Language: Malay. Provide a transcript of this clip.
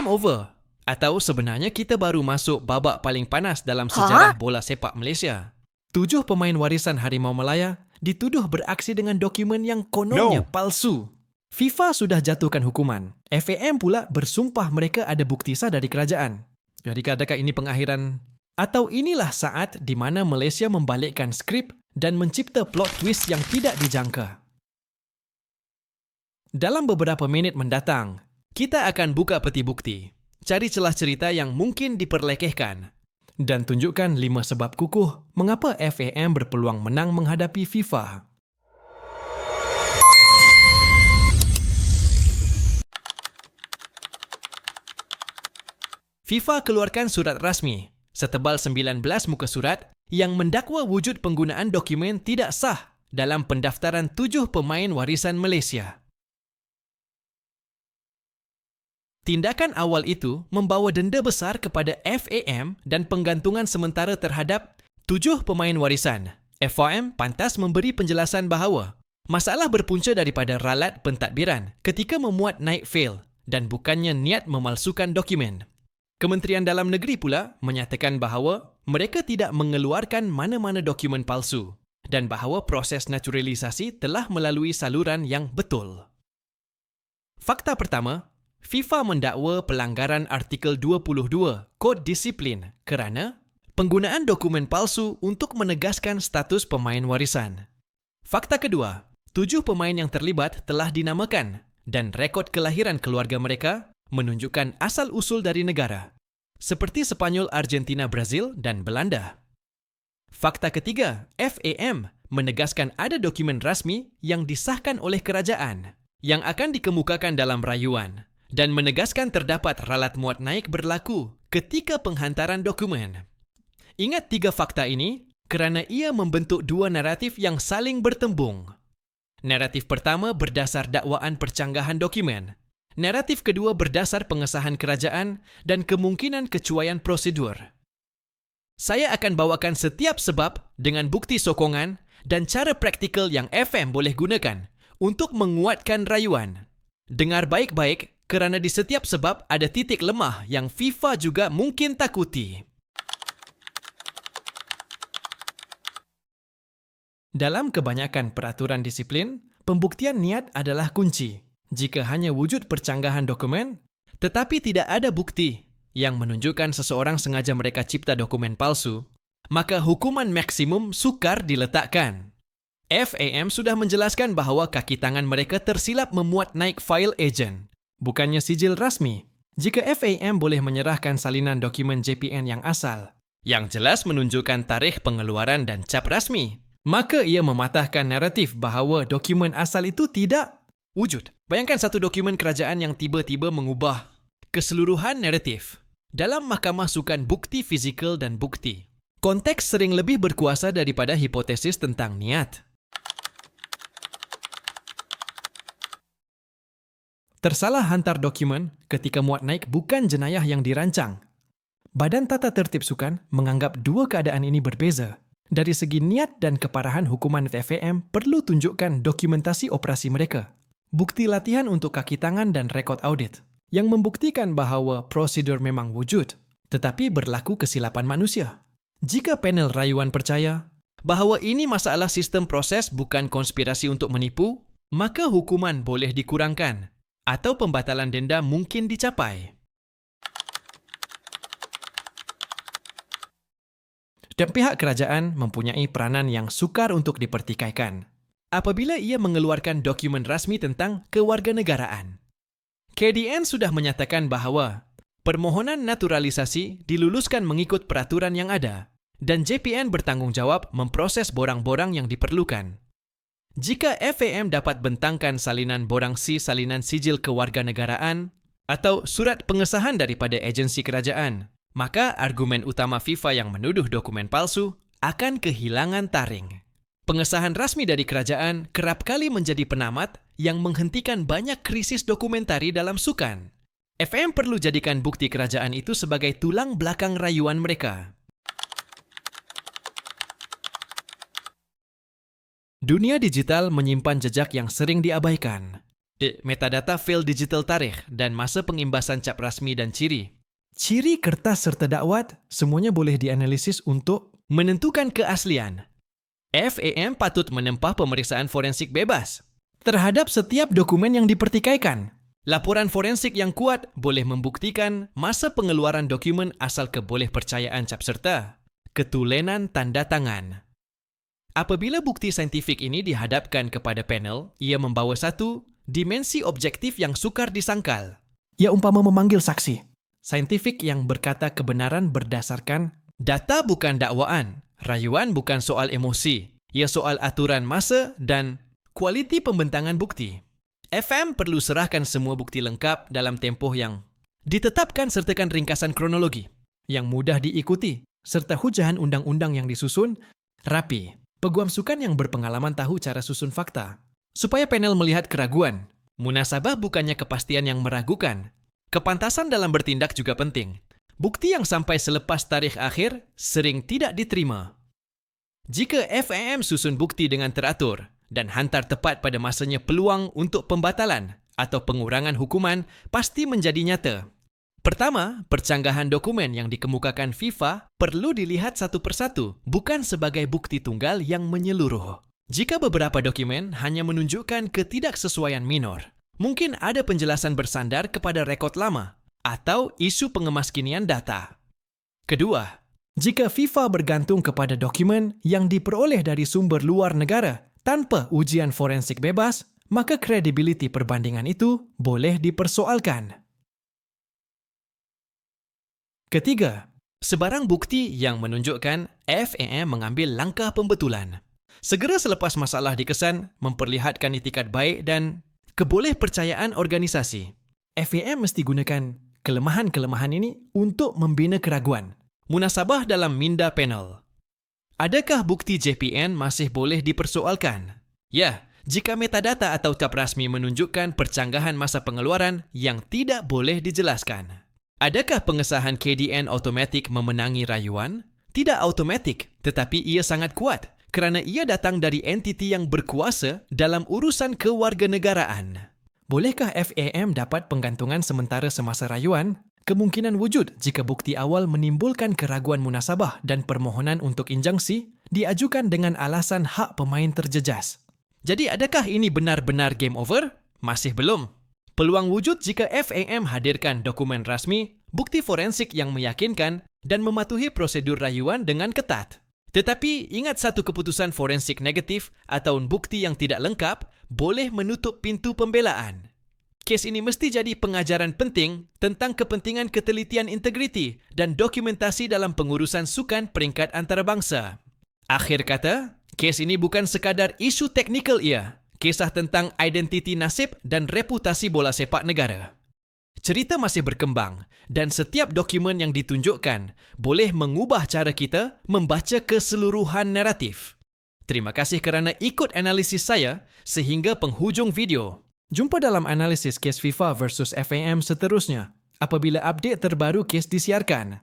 over. Atau sebenarnya kita baru masuk babak paling panas dalam sejarah bola sepak Malaysia. 7 pemain warisan Harimau Malaya dituduh beraksi dengan dokumen yang kononnya palsu. FIFA sudah jatuhkan hukuman. FAM pula bersumpah mereka ada bukti sah dari kerajaan. Jadi adakah ini pengakhiran? Atau inilah saat di mana Malaysia membalikkan skrip dan mencipta plot twist yang tidak dijangka? Dalam beberapa minit mendatang, kita akan buka peti bukti, cari celah cerita yang mungkin diperlekehkan, dan tunjukkan 5 sebab kukuh mengapa FAM berpeluang menang menghadapi FIFA. FIFA keluarkan surat rasmi, setebal 19 muka surat yang mendakwa wujud penggunaan dokumen tidak sah dalam pendaftaran 7 pemain warisan Malaysia. Tindakan awal itu membawa denda besar kepada FAM dan penggantungan sementara terhadap 7 pemain warisan. FAM pantas memberi penjelasan bahawa masalah berpunca daripada ralat pentadbiran ketika memuat naik fail dan bukannya niat memalsukan dokumen. Kementerian Dalam Negeri pula menyatakan bahawa mereka tidak mengeluarkan mana-mana dokumen palsu dan bahawa proses naturalisasi telah melalui saluran yang betul. Fakta pertama, FIFA mendakwa pelanggaran Artikel 22 Kod Disiplin kerana penggunaan dokumen palsu untuk menegaskan status pemain warisan. Fakta kedua, 7 pemain yang terlibat telah dinamakan dan rekod kelahiran keluarga mereka menunjukkan asal-usul dari negara, seperti Sepanyol, Argentina, Brazil dan Belanda. Fakta ketiga, FAM menegaskan ada dokumen rasmi yang disahkan oleh kerajaan yang akan dikemukakan dalam rayuan dan menegaskan terdapat ralat muat naik berlaku ketika penghantaran dokumen. Ingat 3 fakta ini kerana ia membentuk 2 naratif yang saling bertembung. Naratif pertama berdasar dakwaan percanggahan dokumen. Naratif kedua berdasar pengesahan kerajaan dan kemungkinan kecuaian prosedur. Saya akan bawakan setiap sebab dengan bukti sokongan dan cara praktikal yang FM boleh gunakan untuk menguatkan rayuan. Dengar baik-baik kerana di setiap sebab ada titik lemah yang FIFA juga mungkin takuti. Dalam kebanyakan peraturan disiplin, pembuktian niat adalah kunci. Jika hanya wujud percanggahan dokumen, tetapi tidak ada bukti yang menunjukkan seseorang sengaja mereka cipta dokumen palsu, maka hukuman maksimum sukar diletakkan. FAM sudah menjelaskan bahawa kaki tangan mereka tersilap memuat naik file agent, bukannya sijil rasmi. Jika FAM boleh menyerahkan salinan dokumen JPN yang asal, yang jelas menunjukkan tarikh pengeluaran dan cap rasmi, maka ia mematahkan naratif bahawa dokumen asal itu tidak wujud. Bayangkan satu dokumen kerajaan yang tiba-tiba mengubah keseluruhan naratif. Dalam mahkamah sukan bukti fizikal dan bukti, konteks sering lebih berkuasa daripada hipotesis tentang niat. Tersalah hantar dokumen ketika muat naik bukan jenayah yang dirancang. Badan Tata Tertib Sukan menganggap 2 keadaan ini berbeza. Dari segi niat dan keparahan hukuman FAM perlu tunjukkan dokumentasi operasi mereka. Bukti latihan untuk kaki tangan dan rekod audit yang membuktikan bahawa prosedur memang wujud, tetapi berlaku kesilapan manusia. Jika panel rayuan percaya bahawa ini masalah sistem proses bukan konspirasi untuk menipu, maka hukuman boleh dikurangkan atau pembatalan denda mungkin dicapai. Dan pihak kerajaan mempunyai peranan yang sukar untuk dipertikaikan apabila ia mengeluarkan dokumen rasmi tentang kewarganegaraan. KDN sudah menyatakan bahawa permohonan naturalisasi diluluskan mengikut peraturan yang ada dan JPN bertanggungjawab memproses borang-borang yang diperlukan. Jika FAM dapat bentangkan salinan borang salinan sijil kewarganegaraan atau surat pengesahan daripada agensi kerajaan, maka argumen utama FIFA yang menuduh dokumen palsu akan kehilangan taring. Pengesahan rasmi dari kerajaan kerap kali menjadi penamat yang menghentikan banyak krisis dokumentari dalam sukan. FM perlu jadikan bukti kerajaan itu sebagai tulang belakang rayuan mereka. Dunia digital menyimpan jejak yang sering diabaikan. Metadata fail digital tarikh dan masa pengimbasan cap rasmi dan ciri. Ciri kertas serta dakwat semuanya boleh dianalisis untuk menentukan keaslian. FAM patut menempah pemeriksaan forensik bebas terhadap setiap dokumen yang dipertikaikan. Laporan forensik yang kuat boleh membuktikan masa pengeluaran dokumen asal kebolehpercayaan cap serta ketulenan tanda tangan. Apabila bukti saintifik ini dihadapkan kepada panel, ia membawa satu dimensi objektif yang sukar disangkal. Ia umpama memanggil saksi. Saintifik yang berkata kebenaran berdasarkan data bukan dakwaan. Rayuan bukan soal emosi. Ia soal aturan masa dan kualiti pembentangan bukti. FM perlu serahkan semua bukti lengkap dalam tempoh yang ditetapkan sertakan ringkasan kronologi yang mudah diikuti serta hujahan undang-undang yang disusun rapi. Peguam sukan yang berpengalaman tahu cara susun fakta. Supaya panel melihat keraguan. Munasabah bukannya kepastian yang meragukan. Kepantasan dalam bertindak juga penting. Bukti yang sampai selepas tarikh akhir sering tidak diterima. Jika FAM susun bukti dengan teratur dan hantar tepat pada masanya, peluang untuk pembatalan atau pengurangan hukuman pasti menjadi nyata. Pertama, percanggahan dokumen yang dikemukakan FIFA perlu dilihat satu persatu, bukan sebagai bukti tunggal yang menyeluruh. Jika beberapa dokumen hanya menunjukkan ketidaksesuaian minor, mungkin ada penjelasan bersandar kepada rekod lama atau isu pengemaskinian data. Kedua, jika FIFA bergantung kepada dokumen yang diperoleh dari sumber luar negara tanpa ujian forensik bebas, maka kredibiliti perbandingan itu boleh dipersoalkan. Ketiga, sebarang bukti yang menunjukkan FAM mengambil langkah pembetulan. Segera selepas masalah dikesan, memperlihatkan itikat baik dan kebolehpercayaan organisasi. FAM mesti gunakan kelemahan-kelemahan ini untuk membina keraguan. Munasabah dalam minda panel. Adakah bukti JPN masih boleh dipersoalkan? Ya, jika metadata atau tab rasmi menunjukkan percanggahan masa pengeluaran yang tidak boleh dijelaskan. Adakah pengesahan KDN automatik memenangi rayuan? Tidak automatik, tetapi ia sangat kuat kerana ia datang dari entiti yang berkuasa dalam urusan kewarganegaraan. Bolehkah FAM dapat penggantungan sementara semasa rayuan? Kemungkinan wujud jika bukti awal menimbulkan keraguan munasabah dan permohonan untuk injunksi diajukan dengan alasan hak pemain terjejas. Jadi adakah ini benar-benar game over? Masih belum. Peluang wujud jika FAM hadirkan dokumen rasmi, bukti forensik yang meyakinkan dan mematuhi prosedur rayuan dengan ketat. Tetapi ingat, satu keputusan forensik negatif atau bukti yang tidak lengkap boleh menutup pintu pembelaan. Kes ini mesti jadi pengajaran penting tentang kepentingan ketelitian integriti dan dokumentasi dalam pengurusan sukan peringkat antarabangsa. Akhir kata, kes ini bukan sekadar isu teknikal ia, kisah tentang identiti nasib dan reputasi bola sepak negara. Cerita masih berkembang dan setiap dokumen yang ditunjukkan boleh mengubah cara kita membaca keseluruhan naratif. Terima kasih kerana ikut analisis saya sehingga penghujung video. Jumpa dalam analisis kes FIFA versus FAM seterusnya apabila update terbaru kes disiarkan.